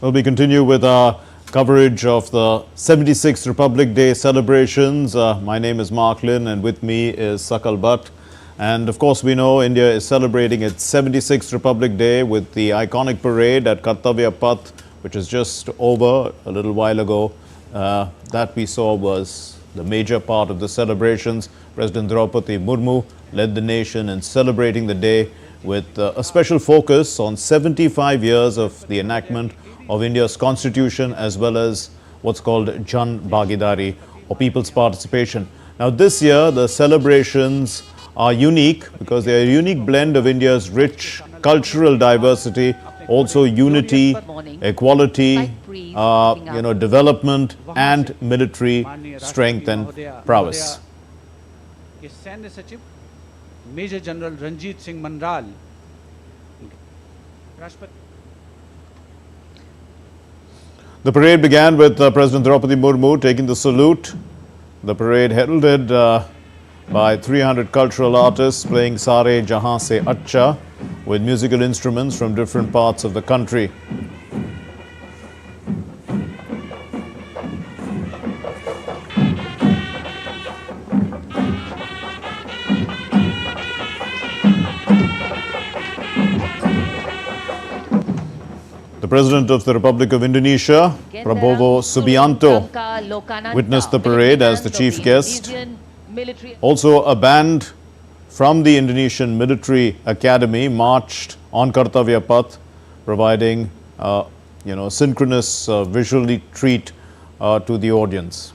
Well, we continue with our coverage of the 76th Republic Day celebrations. My name is Mark Lin and with me is Sakal Bhatt. And of course, we know India is celebrating its 76th Republic Day with the iconic parade at Kartavya Path, which is just over a little while ago. That we saw was the major part of the celebrations. President Droupadi Murmu led the nation in celebrating the day with a special focus on 75 years of the enactment of India's constitution, as well as what's called Jan Bhagidari, or people's participation. Now this year the celebrations are unique because they are a unique blend of India's rich cultural diversity, also unity, equality, development and military strength and prowess. Major General Ranjit Singh Mandral. The parade began with President Droupadi Murmu taking the salute. The parade heralded by 300 cultural artists playing Sare Jahan Se Acha with musical instruments from different parts of the country. The President of the Republic of Indonesia, Prabowo Subianto, witnessed the parade as the chief guest. Also, a band from the Indonesian Military Academy marched on Kartavya Path, providing synchronous visually treat to the audience.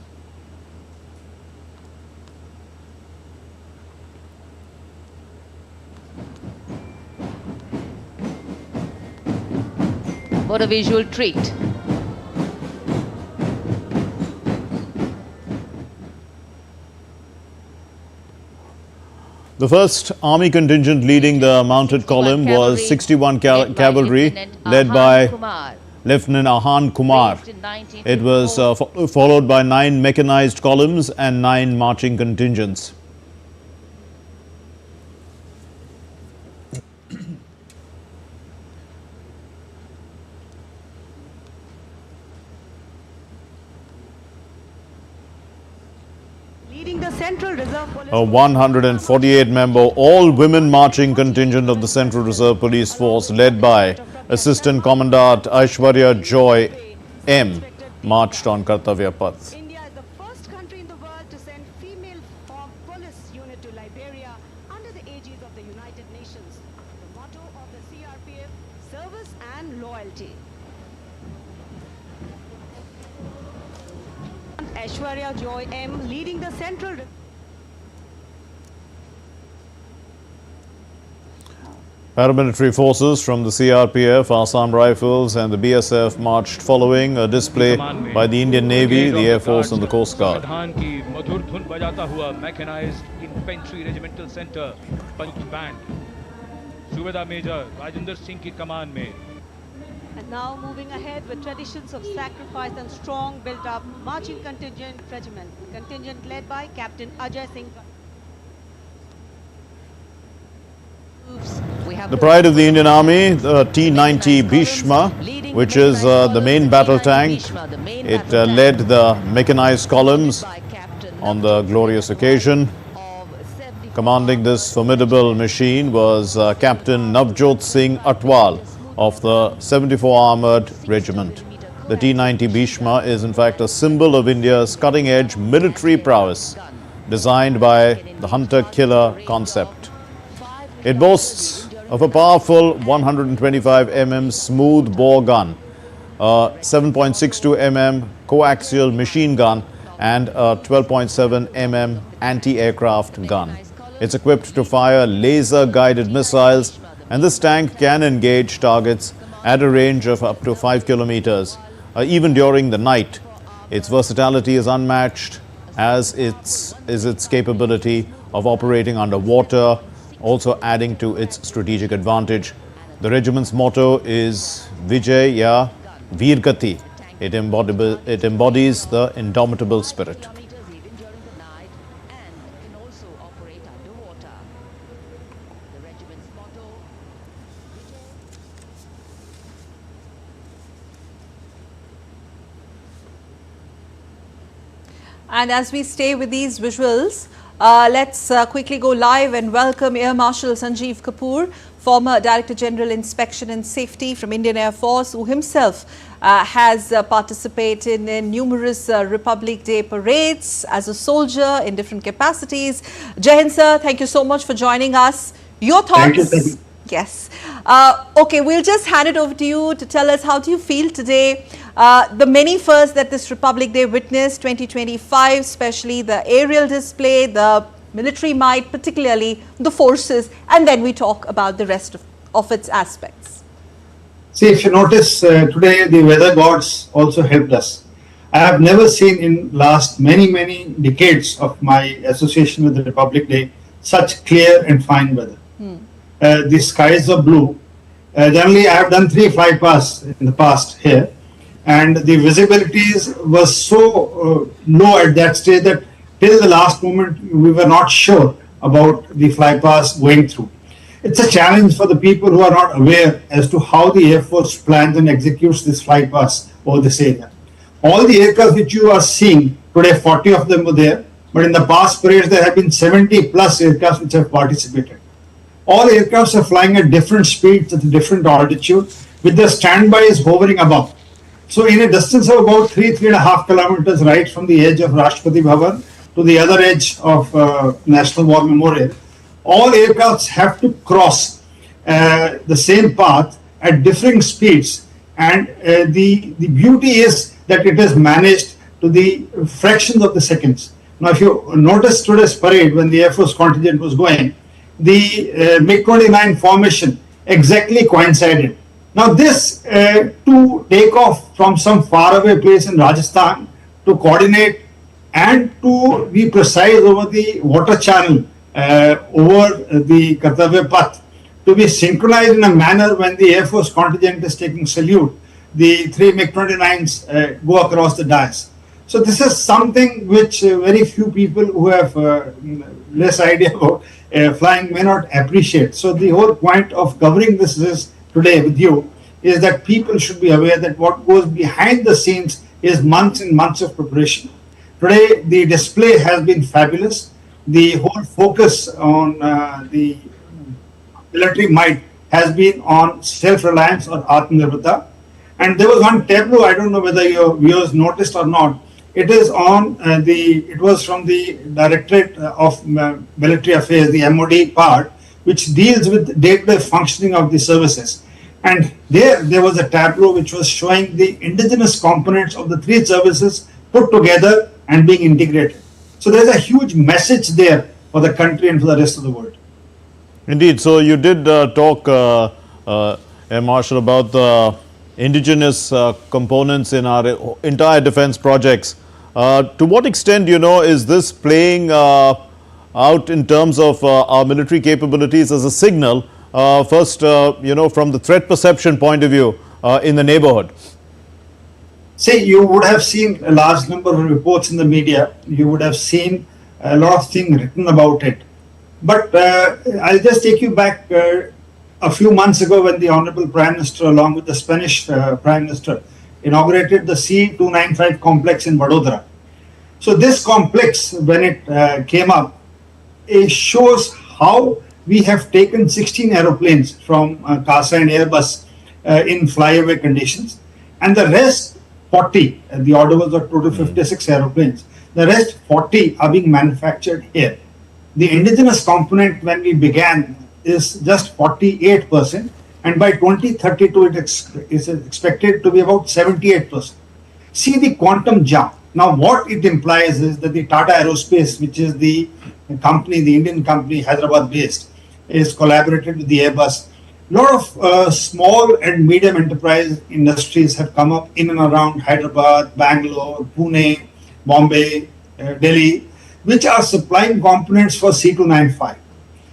What a visual treat. The first army contingent leading the mounted column was 61 Cavalry, led by Lieutenant Ahan Kumar. It was followed by 9 mechanized columns and 9 marching contingents. Leading the Central Reserve Police. A 148-member all-women marching contingent of the Central Reserve Police Force, led by Assistant Commandant Aishwarya Joy M, marched on Kartavya Path. India is the first country in the world to send female police unit to Liberia under the aegis of the United Nations. The motto of the CRPF, service and loyalty. Aishwarya Joy M leading the Central. Paramilitary forces from the CRPF, Assam Rifles and the BSF marched following a display by the Indian Navy, the Air Force and the Coast Guard. Mechanized Infantry Regimental Center, Punch Band, Subedar Major Rajendra Singh ki command mein. And now moving ahead with traditions of sacrifice and strong built-up marching contingent regiment. Contingent led by Captain Ajay Singh. The pride of the Indian Army, the T-90 Bhishma, which is the main battle tank. It led the mechanized columns on the glorious occasion. Commanding this formidable machine was Captain Navjot Singh Atwal of the 74 Armoured Regiment. The T-90 Bhishma is in fact a symbol of India's cutting-edge military prowess, designed by the hunter-killer concept. It boasts of a powerful 125 mm smooth bore gun, a 7.62 mm coaxial machine gun and a 12.7 mm anti-aircraft gun. It's equipped to fire laser-guided missiles, and this tank can engage targets at a range of up to 5 kilometers, even during the night. Its versatility is unmatched, as is its capability of operating underwater, also adding to its strategic advantage. The regiment's motto is Vijay Ya Veergati. It embodies the indomitable spirit. And as we stay with these visuals, let's quickly go live and welcome Air Marshal Sanjeev Kapoor, former Director General Inspection and Safety from Indian Air Force, who himself has participated in numerous Republic Day parades as a soldier in different capacities. Jai Hind, sir, thank you so much for joining us. Your thoughts? Thank you. Yes. Okay, we'll just hand it over to you to tell us, how do you feel today? The many firsts that this Republic Day witnessed 2025, especially the aerial display, the military might, particularly the forces, and then we talk about the rest of its aspects. See, if you notice, today the weather gods also helped us. I have never seen in last many decades of my association with the Republic Day such clear and fine weather. The skies are blue. Generally, I have done 3 flypasts in the past here, and the visibilities was so low at that stage that till the last moment we were not sure about the flypast going through. It's a challenge for the people who are not aware as to how the Air Force plans and executes this flypast over this area. All the aircraft which you are seeing today, 40 of them were there, but in the past parades there have been 70 plus aircraft which have participated. All aircrafts are flying at different speeds at a different altitude, with the standbys hovering above. So in a distance of about 3.5 kilometers right from the edge of Rashtrapati Bhavan to the other edge of National War Memorial, all aircrafts have to cross the same path at differing speeds, and the beauty is that it is managed to the fractions of the seconds. Now if you notice today's parade, when the Air Force contingent was going, the MiG-29 formation exactly coincided. Now this to take off from some faraway place in Rajasthan, to coordinate and to be precise over the water channel, over the Kartavya Path, to be synchronized in a manner when the Air Force contingent is taking salute, the 3 MiG-29s go across the dais. So this is something which very few people who have less idea about flying may not appreciate. So the whole point of covering this is today with you is that people should be aware that what goes behind the scenes is months and months of preparation. Today the display has been fabulous. The whole focus on the military might has been on self-reliance or Atmanirbharta. And there was one tableau, I don't know whether your viewers noticed or not. It is on it was from the Directorate of Military Affairs, the MOD part, which deals with day-to-day functioning of the services. And there was a tableau which was showing the indigenous components of the 3 services put together and being integrated. So there's a huge message there for the country and for the rest of the world. Indeed. So you did talk, Air Marshal, about the indigenous components in our entire defense projects. To what extent, is this playing out in terms of our military capabilities as a signal, first, from the threat perception point of view in the neighborhood? See, you would have seen a large number of reports in the media. You would have seen a lot of things written about it. But I'll just take you back a few months ago when the Honorable Prime Minister, along with the Spanish Prime Minister, inaugurated the C-295 complex in Vadodara. So this complex, when it came up, it shows how we have taken 16 aeroplanes from CASA and Airbus in flyaway conditions, and the rest 40, the order was of total 56 aeroplanes, the rest 40 are being manufactured here. The indigenous component when we began is just 48%, and by 2032 it is expected to be about 78%. See the quantum jump. Now what it implies is that the Tata Aerospace, which is the company, the Indian company, Hyderabad based, is collaborated with the Airbus. A lot of small and medium enterprise industries have come up in and around Hyderabad, Bangalore, Pune, Bombay, Delhi, which are supplying components for C-295.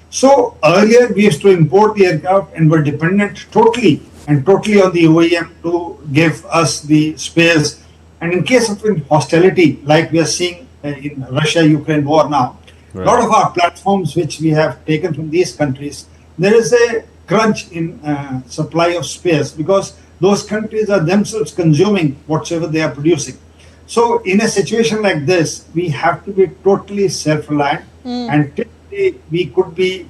So earlier we used to import the aircraft and were dependent totally on the OEM to give us the spares. And in case of hostility, like we are seeing in Russia-Ukraine war now, a lot of our platforms which we have taken from these countries, there is a crunch in supply of spares because those countries are themselves consuming whatsoever they are producing. So in a situation like this, we have to be totally self-reliant, and typically we could be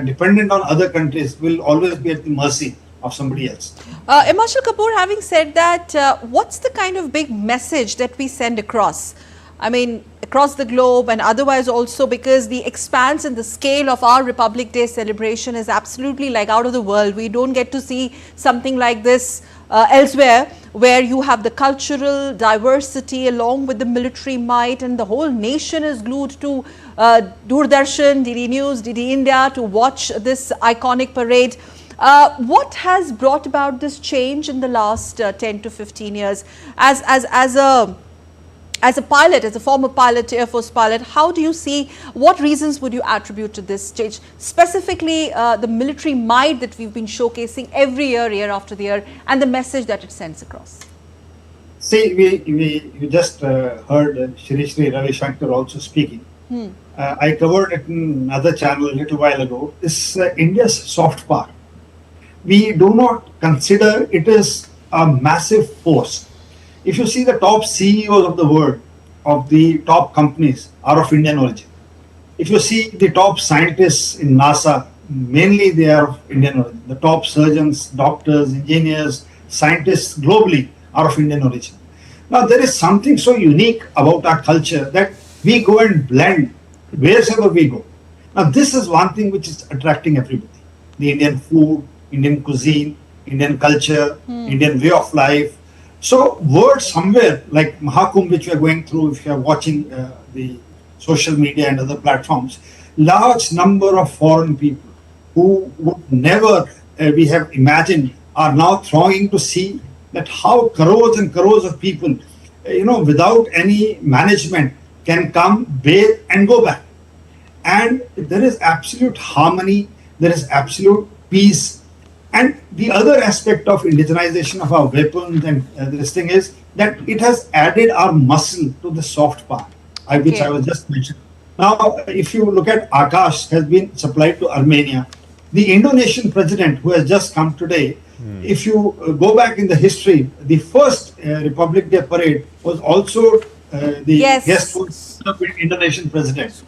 dependent on other countries, will always be at the mercy of somebody else. Air Marshal Kapoor, having said that, what's the kind of big message that we send across? I mean, across the globe and otherwise also, because the expanse and the scale of our Republic Day celebration is absolutely like out of the world. We don't get to see something like this elsewhere, where you have the cultural diversity along with the military might, and the whole nation is glued to Doordarshan, DD News, DD India to watch this iconic parade. What has brought about this change in the last 10 to 15 years? As a pilot, as a former pilot, Air Force pilot, how do you see, what reasons would you attribute to this change? Specifically, the military might that we've been showcasing every year, year after the year, and the message that it sends across. See, we just heard Shri Ravi Shankar also speaking. I covered it in another channel a little while ago. This India's soft power. We do not consider it as a massive force. If you see the top CEOs of the world, of the top companies, are of Indian origin. If you see the top scientists in NASA, mainly they are of Indian origin. The top surgeons, doctors, engineers, scientists globally are of Indian origin. Now, there is something so unique about our culture that we go and blend wherever we go. Now, this is one thing which is attracting everybody. The Indian food, Indian cuisine, Indian culture, Indian way of life. So words somewhere like Mahakumbh, which we are going through, if you are watching the social media and other platforms, large number of foreign people who would never we have imagined are now thronging to see that how crores and crores of people, without any management can come, bathe and go back. And there is absolute harmony, there is absolute peace. And the other aspect of indigenization of our weapons and this thing is that it has added our muscle to the soft part, which I was just mentioning. Now, if you look at Akash has been supplied to Armenia. The Indonesian president who has just come today, if you go back in the history, the first Republic Day parade was also the guest of the Indonesian president.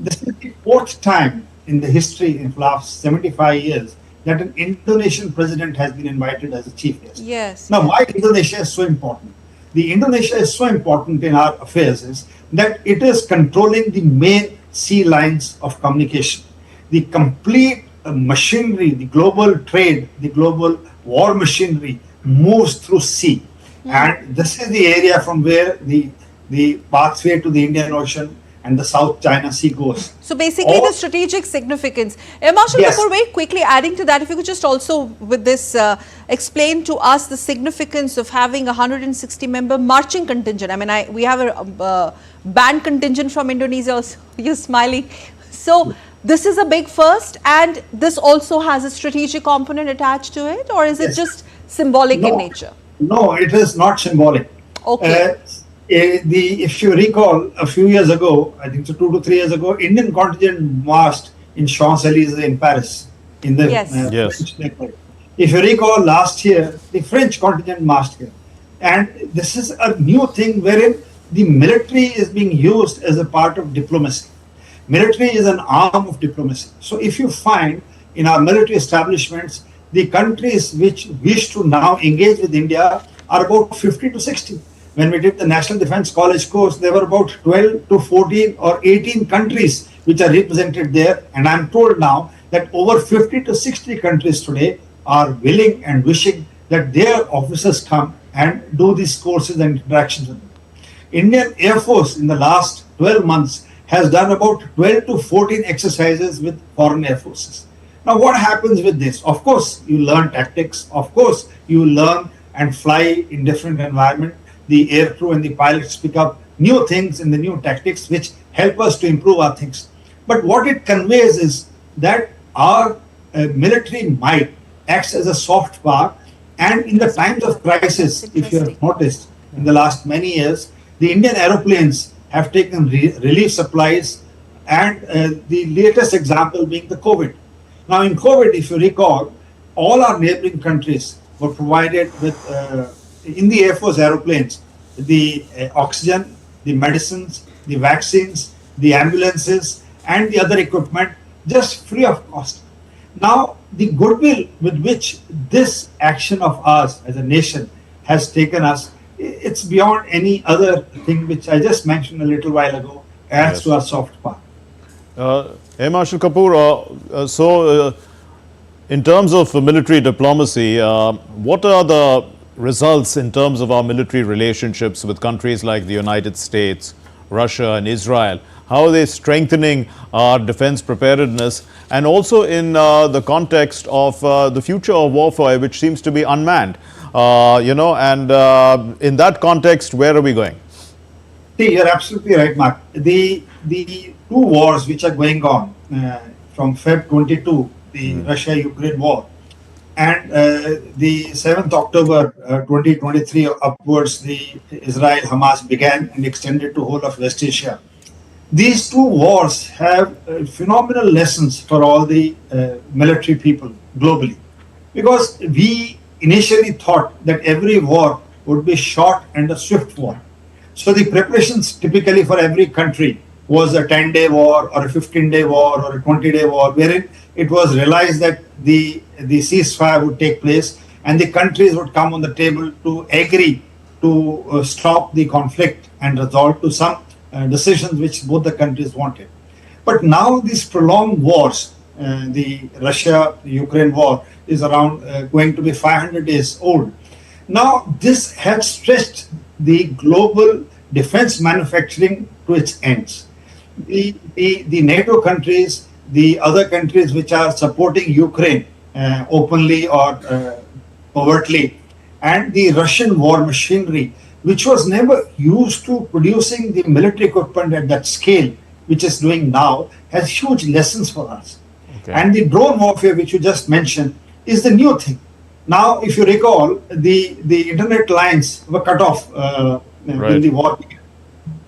This is the fourth time in the history in the last 75 years that an Indonesian president has been invited as a chief guest. Yes. Now, why Indonesia is so important? The Indonesia is so important in our affairs is that it is controlling the main sea lines of communication. The complete machinery, the global trade, the global war machinery moves through sea. And this is the area from where the pathway to the Indian Ocean and the South China Sea goes. So basically the strategic significance. Air Marshal Kapoor, very quickly adding to that, if you could just also with this explain to us the significance of having a 160-member marching contingent. I mean, we have a band contingent from Indonesia also. You're smiling. So this is a big first, and this also has a strategic component attached to it, or is it just symbolic in nature? No, it is not symbolic. Okay. If you recall, a few years ago, I think so 2 to 3 years ago, Indian contingent marched in Champs-Élysées in Paris in the French Flag Parade. If you recall, last year, the French contingent marched here. And this is a new thing wherein the military is being used as a part of diplomacy. Military is an arm of diplomacy. So if you find in our military establishments, the countries which wish to now engage with India are about 50 to 60. When we did the National Defence College course, there were about 12 to 14 or 18 countries which are represented there. And I'm told now that over 50 to 60 countries today are willing and wishing that their officers come and do these courses and interactions with them. Indian Air Force in the last 12 months has done about 12 to 14 exercises with foreign air forces. Now, what happens with this? Of course, you learn tactics. Of course, you learn and fly in different environments. The air crew and the pilots pick up new things in the new tactics which help us to improve our things. But what it conveys is that our military might acts as a soft power, and in the times of crisis, if you have noticed in the last many years, the Indian aeroplanes have taken relief supplies, and the latest example being the COVID. Now in COVID, if you recall, all our neighboring countries were provided with in the Air Force aeroplanes the oxygen, the medicines, the vaccines, the ambulances, and the other equipment just free of cost. Now, the goodwill with which this action of ours as a nation has taken us, it's beyond any other thing which I just mentioned a little while ago, adds to our soft power. Air Marshal Kapoor, in terms of military diplomacy, what are the results in terms of our military relationships with countries like the United States, Russia and Israel? How are they strengthening our defense preparedness, and also in the context of the future of warfare, which seems to be unmanned? In that context, where are we going? See, you're absolutely right, Mark. The two wars which are going on from Feb 22, the Russia-Ukraine war, and the 7th October 2023 upwards, the Israel-Hamas began and extended to whole of West Asia. These two wars have phenomenal lessons for all the military people globally, because we initially thought that every war would be short and a swift war. So the preparations typically for every country was a 10-day war or a 15-day war or a 20-day war, wherein it was realized that the ceasefire would take place and the countries would come on the table to agree to stop the conflict and resolve to some decisions which both the countries wanted. But now these prolonged wars, the Russia-Ukraine war is around going to be 500 days old. Now this has stretched the global defense manufacturing to its ends. The NATO countries, the other countries which are supporting Ukraine openly or overtly, and the Russian war machinery, which was never used to producing the military equipment at that scale, which is doing now, has huge lessons for us. Okay. And the drone warfare, which you just mentioned, is the new thing. Now, if you recall, the internet lines were cut off when the war began.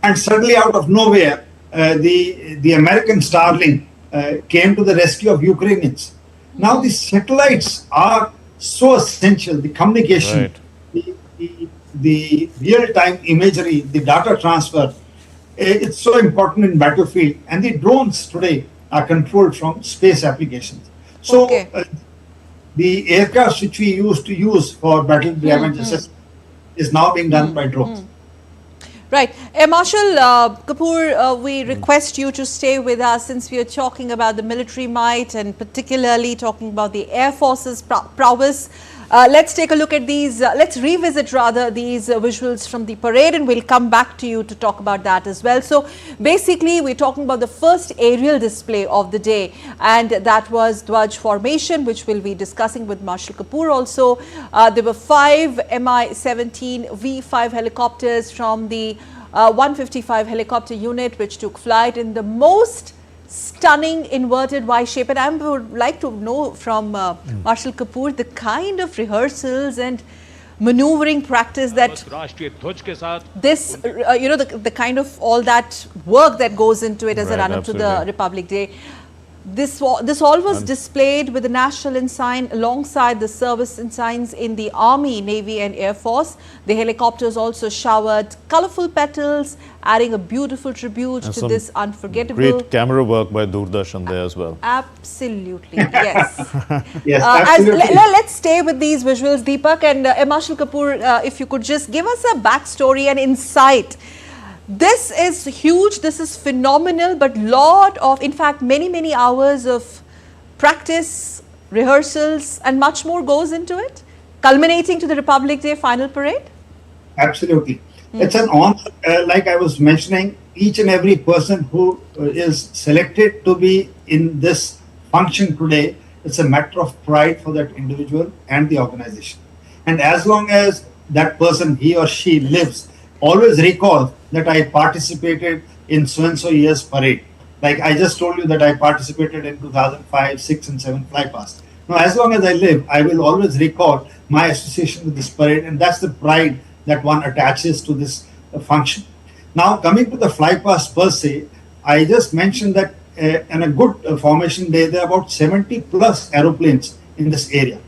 And suddenly out of nowhere, the American Starlink came to the rescue of Ukrainians. Now, the satellites are so essential, the communication, the real-time imagery, the data transfer, it's so important in battlefield. And the drones today are controlled from space applications. So the aircraft which we used to use for battle damage assessment is now being done by drones. Right. Air Marshal Kapoor, we request you to stay with us since we are talking about the military might and particularly talking about the Air Force's prowess. Let's take a look at these, let's revisit rather these visuals from the parade, and we'll come back to you to talk about that as well. So basically we're talking about the first aerial display of the day, and that was Dwaj formation, which we'll be discussing with Marshal Kapoor also. There were 5 Mi-17 V5 helicopters from the 155 helicopter unit which took flight in the most stunning inverted Y shape, and I would like to know from Marshal Kapoor the kind of rehearsals and maneuvering practice that this, the kind of all that work that goes into it as a run-up to the Republic Day. This all was displayed with the national ensign alongside the service ensigns in the Army, Navy and Air Force. The helicopters also showered colorful petals, adding a beautiful tribute to this unforgettable... Great camera work by Doordarshan there as well. Absolutely, yes. Yes, absolutely. Let's stay with these visuals, Deepak, and Marshal Kapoor, if you could just give us a backstory and insight. This is huge, this is phenomenal, but lot of, in fact, many hours of practice, rehearsals and much more goes into it, culminating to the Republic Day final parade? Absolutely. It's an honor, like I was mentioning, each and every person who is selected to be in this function today, it's a matter of pride for that individual and the organization. And as long as that person, he or she lives, always recall that I participated in so-and-so year's parade. Like I just told you that I participated in 2005, 6 and 7 flypast. Now, as long as I live, I will always recall my association with this parade, and that's the pride that one attaches to this function. Now, coming to the flypast per se, I just mentioned that in a good formation day, there are about 70 plus aeroplanes in this area.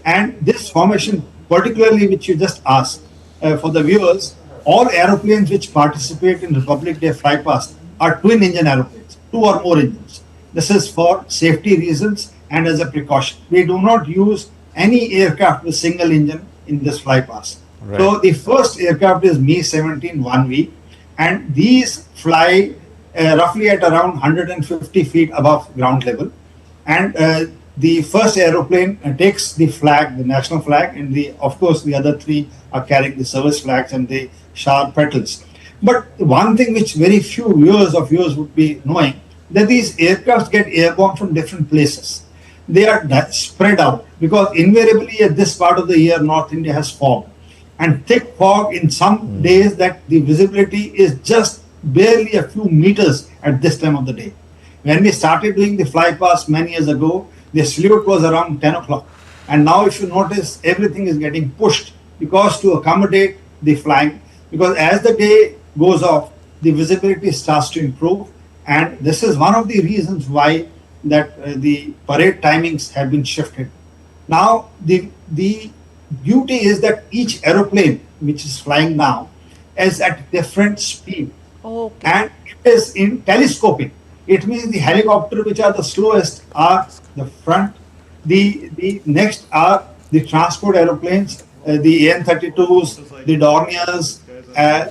And this formation, particularly which you just asked, for the viewers, all aeroplanes which participate in Republic Day flypast are twin engine aeroplanes, 2 or more engines. This is for safety reasons and as a precaution. We do not use any aircraft with single engine in this flypast. Right. So the first aircraft is Mi-17 1V, and these fly roughly at around 150 feet above ground level. And the first aeroplane takes the flag, the national flag, and of course the other 3 are carrying the service flags and the sharp petals. But one thing which very few viewers of yours would be knowing, that these aircrafts get airborne from different places. They are spread out because invariably at this part of the year, North India has fog, and thick fog in some days that the visibility is just barely a few meters at this time of the day. When we started doing the flypast many years ago, the salute was around 10 o'clock. And now if you notice, everything is getting pushed because to accommodate the flying, because as the day goes off, the visibility starts to improve. And this is one of the reasons why that the parade timings have been shifted. Now, the beauty is that each aeroplane which is flying now is at different speed. Okay. And it is in telescoping. It means the helicopter which are the slowest are the front. The next are the transport aeroplanes, the AN-32s, the Dorniers.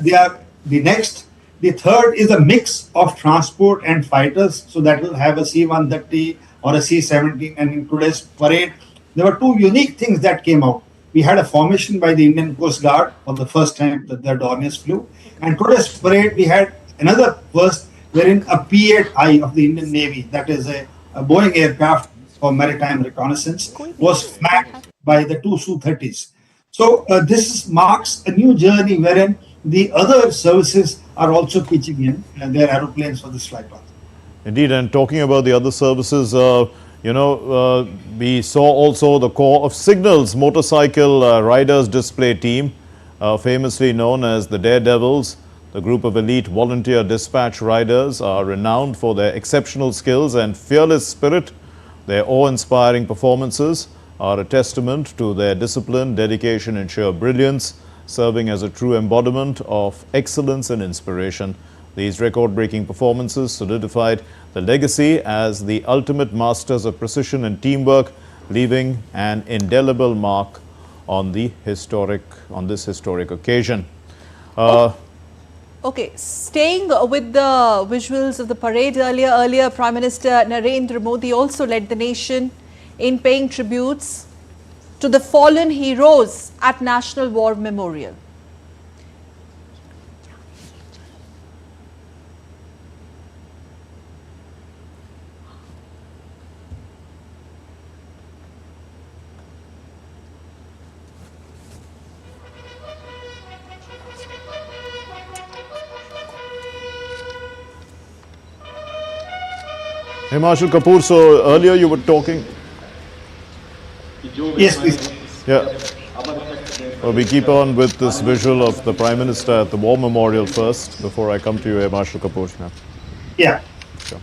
They are the next. The third is a mix of transport and fighters. So that will have a C-130 or a C-17. And in today's parade, there were 2 unique things that came out. We had a formation by the Indian Coast Guard for the first time that the Dorniers flew. And today's parade, we had another first wherein a P-8I of the Indian Navy, that is a Boeing aircraft for maritime reconnaissance, was flagged by the 2 Su-30s. So this marks a new journey wherein the other services are also pitching in their aeroplanes for this flypath. Indeed, and talking about the other services, we saw also the Corps of Signals motorcycle riders display team, famously known as the Daredevils. The group of elite volunteer dispatch riders are renowned for their exceptional skills and fearless spirit. Their awe-inspiring performances are a testament to their discipline, dedication and sheer brilliance, serving as a true embodiment of excellence and inspiration. These record-breaking performances solidified the legacy as the ultimate masters of precision and teamwork, leaving an indelible mark on this historic occasion. Okay, staying with the visuals of the parade earlier, Prime Minister Narendra Modi also led the nation in paying tributes to the fallen heroes at National War Memorial. Air Marshal Kapoor, so earlier you were talking. Yes, please. Yeah. Well, we keep on with this visual of the Prime Minister at the War Memorial first, before I come to you, Air Marshal Kapoor. Yeah. Sure.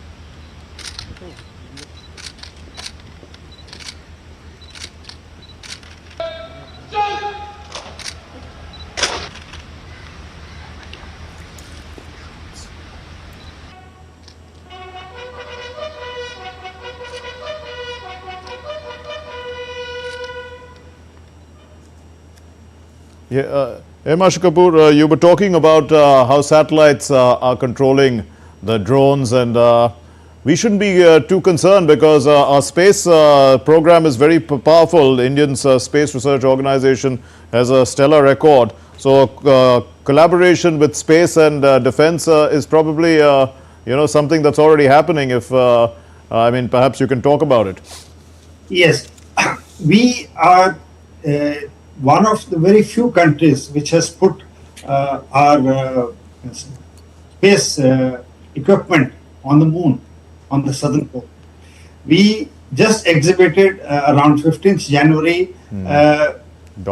Yeah, Air Marshal Kapoor, you were talking about how satellites are controlling the drones, and we shouldn't be too concerned because our space program is very powerful. Indian Space Research Organization has a stellar record. So collaboration with space and defense is probably something that's already happening. If I mean, perhaps you can talk about it. Yes, we are one of the very few countries which has put our space equipment on the moon, on the southern pole. We just exhibited around 15th January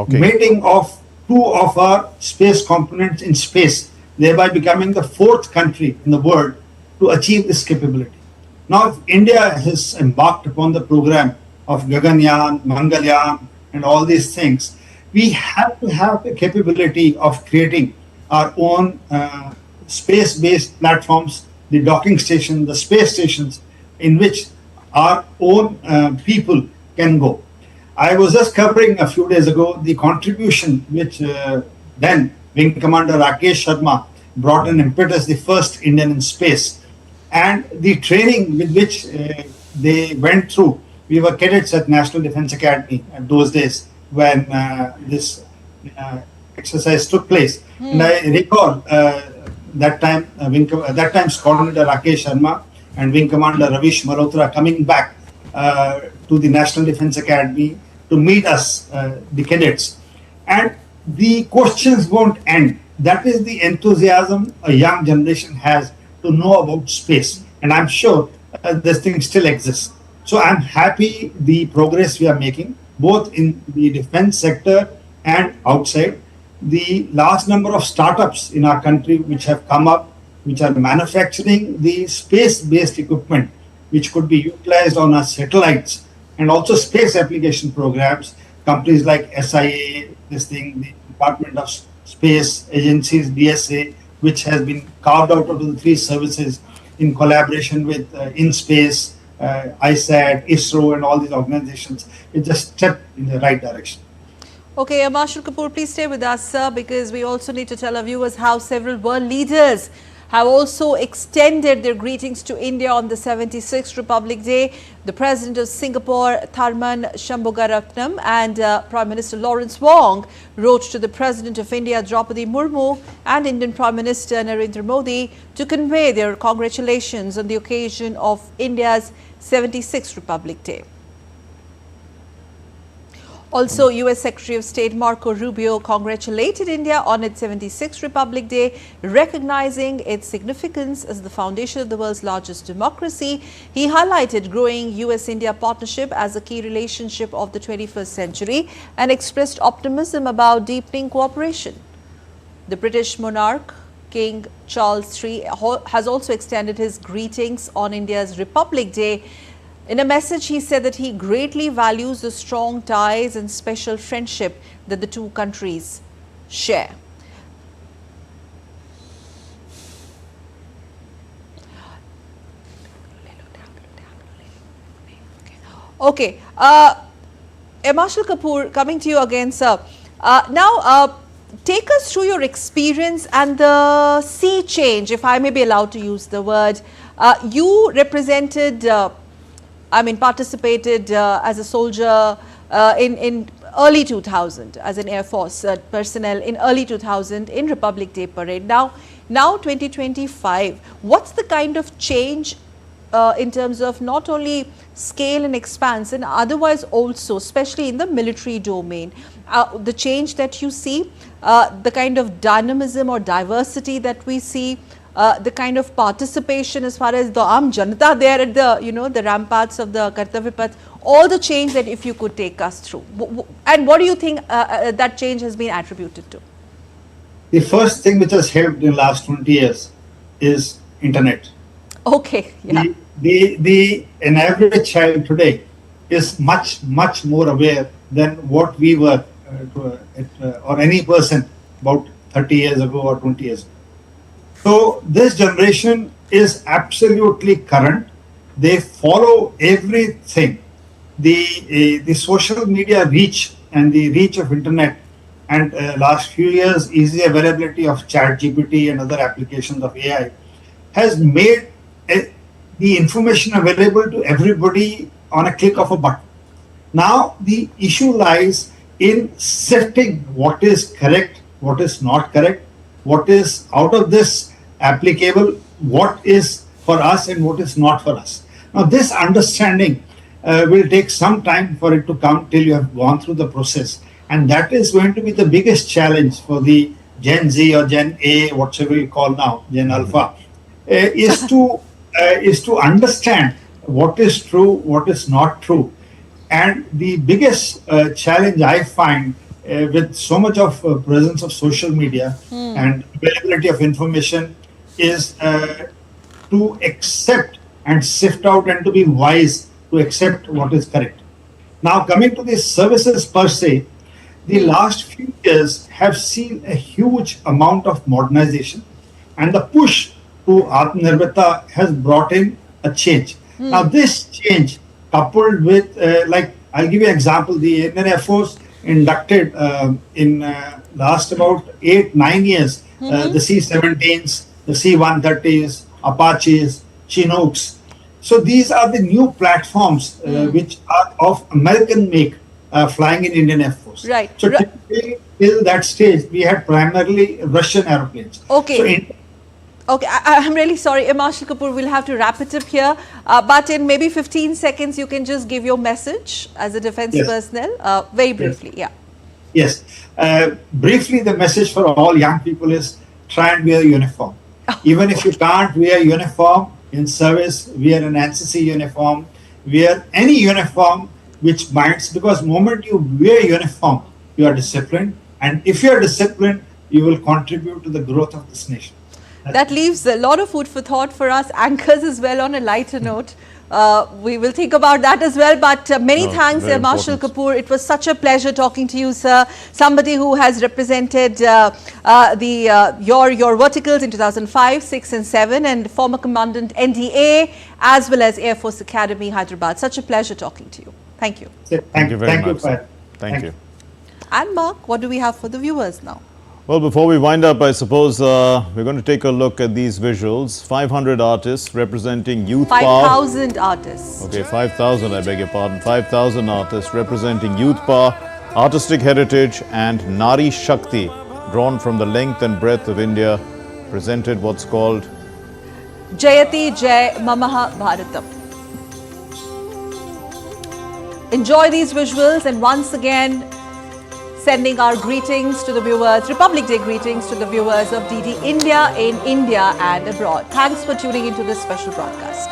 mating of 2 of our space components in space, thereby becoming the 4th country in the world to achieve this capability. Now, if India has embarked upon the program of Gaganyaan, Mangalyaan and all these things, we have to have the capability of creating our own space-based platforms, the docking station, the space stations, in which our own people can go. I was just covering a few days ago the contribution which then Wing Commander Rakesh Sharma brought an impetus, the first Indian in space, and the training with which they went through. We were cadets at National Defence Academy at those days when this exercise took place. And I recall that time's Coordinator Rakesh Sharma and Wing Commander Ravish Malhotra coming back to the National Defence Academy to meet us, the cadets. And the questions won't end. That is the enthusiasm a young generation has to know about space. And I'm sure this thing still exists. So I'm happy the progress we are making, both in the defense sector and outside. The large number of startups in our country which have come up, which are manufacturing the space-based equipment, which could be utilized on our satellites and also space application programs. Companies like SIA, the Department of Space Agencies, DSA, which has been carved out of the three services in collaboration with InSpace, ISAT, ISRO, and all these organizations. It's a step in the right direction. Okay, Air Marshal Kapoor, please stay with us, sir, because we also need to tell our viewers how several world leaders have also extended their greetings to India on the 76th Republic Day. The President of Singapore, Tharman Shanmugaratnam, and Prime Minister Lawrence Wong wrote to the President of India, Droupadi Murmu, and Indian Prime Minister Narendra Modi to convey their congratulations on the occasion of India's 76th Republic Day. Also, US Secretary of State Marco Rubio congratulated India on its 76th Republic Day, recognizing its significance as the foundation of the world's largest democracy. He highlighted growing US-India partnership as a key relationship of the 21st century and expressed optimism about deepening cooperation. The British monarch, King Charles III, has also extended his greetings on India's Republic Day. In a message, he said that he greatly values the strong ties and special friendship that the two countries share. Okay, Air Marshal Kapoor, coming to you again, sir. Now, take us through your experience and the sea change, if I may be allowed to use the word. You represented participated as a soldier in early 2000 as an Air Force personnel in early 2000 in Republic Day Parade. Now 2025, what's the kind of change in terms of not only scale and expansion, otherwise also, especially in the military domain, the change that you see, the kind of dynamism or diversity that we see, the kind of participation as far as the Aam Janata there at the, the ramparts of the Kartavya Path, all the change that if you could take us through. And what do you think that change has been attributed to? The first thing which has helped in the last 20 years is internet. Okay, yeah. An average child today is much more aware than what we were or any person about 30 years ago or 20 years ago. So this generation is absolutely current. They follow everything. The social media reach and the reach of internet and last few years easy availability of ChatGPT and other applications of AI has made the information available to everybody on a click of a button. Now the issue lies in sifting what is correct, what is not correct, what is out of this applicable, what is for us and what is not for us. Now this understanding will take some time for it to come till you have gone through the process, and that is going to be the biggest challenge for the Gen Z or Gen A, whatever you call now, Gen Alpha, is to understand what is true, what is not true. And the biggest challenge I find with so much of presence of social media and availability of information is to accept and sift out and to be wise to accept what is correct. Now coming to the services per se, the last few years have seen a huge amount of modernization, and the push to Atmanirbharta has brought in a change. Now, this change, coupled with, I'll give you an example, the Indian Air Force inducted in last about 8-9 years the C-17s, the C-130s, Apaches, Chinooks. So these are the new platforms which are of American make, flying in Indian Air Force. Right. So typically, till that stage, we had primarily Russian aeroplanes. Okay. Okay, I'm really sorry, Air Marshal Kapoor, we'll have to wrap it up here. But in maybe 15 seconds, you can just give your message as a defense personnel, very briefly. Yeah. Yes. Briefly, the message for all young people is try and wear a uniform. Even if you can't wear uniform in service, wear an NCC uniform, wear any uniform which binds, because moment you wear uniform, you are disciplined. And if you are disciplined, you will contribute to the growth of this nation. That leaves a lot of food for thought for us anchors as well on a lighter note. We will think about that as well. But many thanks, Marshal Kapoor. It was such a pleasure talking to you, sir. Somebody who has represented your verticals in 2005, 6 and 7, and former Commandant NDA as well as Air Force Academy, Hyderabad. Such a pleasure talking to you. Thank you. Thank you very much. Thank you. And Mark, what do we have for the viewers now? Well, before we wind up, I suppose we're going to take a look at these visuals. 500 artists representing youth power. 5,000 artists. Okay, 5,000, I beg your pardon. 5,000 artists representing youth power, artistic heritage and Nari Shakti, drawn from the length and breadth of India, presented what's called Jayati Jay Mamaha Bharatam. Enjoy these visuals, and once again, sending our greetings to the viewers, Republic Day greetings to the viewers of DD India in India and abroad. Thanks for tuning into this special broadcast.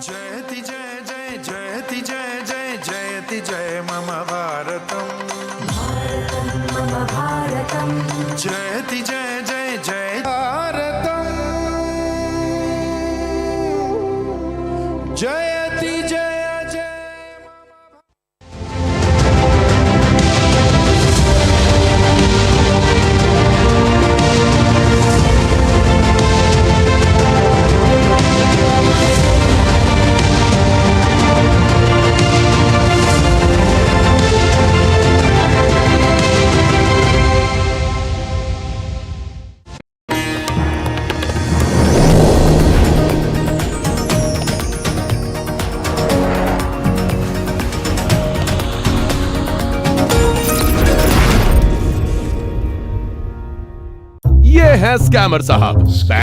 Jayati Jay Jay Jayati Jay Jay Jayati Jay Mama Bharatam Mama Bharatam Jayati Jay Jay Jay Bharatam Jayati Jaya Jay. ये है scammer साहब।